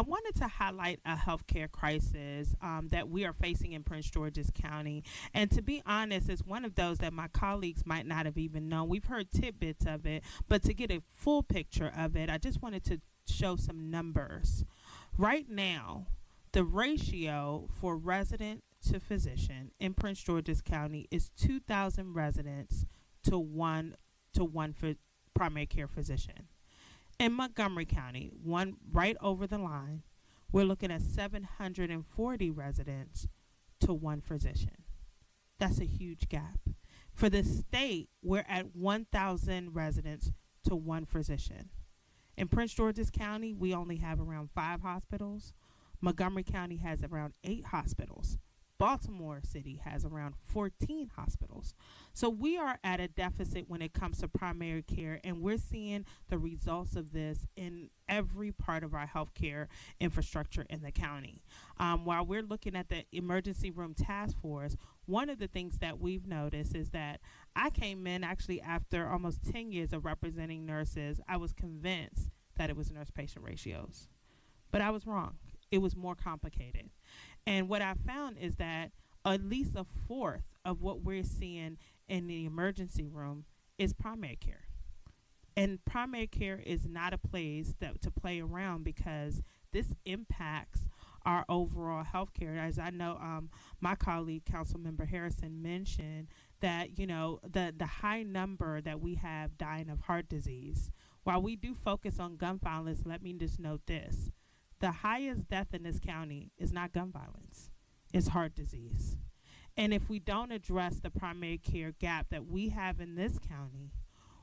wanted to highlight a healthcare crisis that we are facing in Prince George's County. And to be honest, it's one of those that my colleagues might not have even known. We've heard tidbits of it, but to get a full picture of it, I just wanted to show some numbers. Right now, the ratio for resident to physician in Prince George's County is 2,000 residents to one for primary care physician. In Montgomery County, one right over the line, we're looking at 740 residents to one physician. That's a huge gap. For the state, we're at 1,000 residents to one physician. In Prince George's County, we only have around 5 hospitals. Montgomery County has around 8 hospitals. Baltimore City has around 14 hospitals. So we are at a deficit when it comes to primary care, and we're seeing the results of this in every part of our healthcare infrastructure in the county. While we're looking at the emergency room task force, one of the things that we've noticed is that I came in actually after almost 10 years of representing nurses. I was convinced that it was nurse patient ratios, but I was wrong. It was more complicated. And what I found is that at least a fourth of what we're seeing in the emergency room is primary care. And primary care is not a place to play around, because this impacts our overall health care. As I know, my colleague, Councilmember Harrison, mentioned that, the high number that we have dying of heart disease. While we do focus on gun violence, let me just note this. The highest death in this county is not gun violence, it's heart disease. And if we don't address the primary care gap that we have in this county,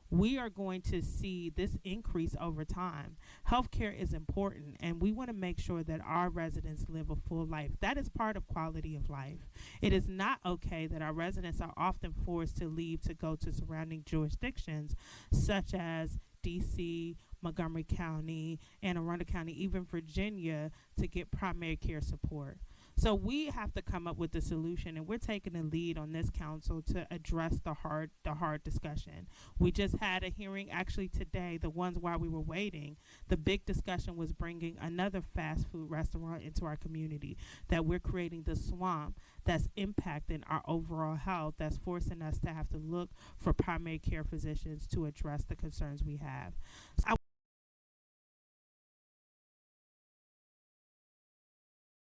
we are going to see this increase over time. Healthcare is important, and we want to make sure that our residents live a full life. That is part of quality of life. It is not okay that our residents are often forced to leave to go to surrounding jurisdictions such as DC, Montgomery County, Anne Arundel County, even Virginia, to get primary care support. So we have to come up with a solution, and we're taking the lead on this council to address the hard discussion. We just had a hearing actually today, the ones while we were waiting. The big discussion was bringing another fast food restaurant into our community, that we're creating the swamp that's impacting our overall health, that's forcing us to have to look for primary care physicians to address the concerns we have. So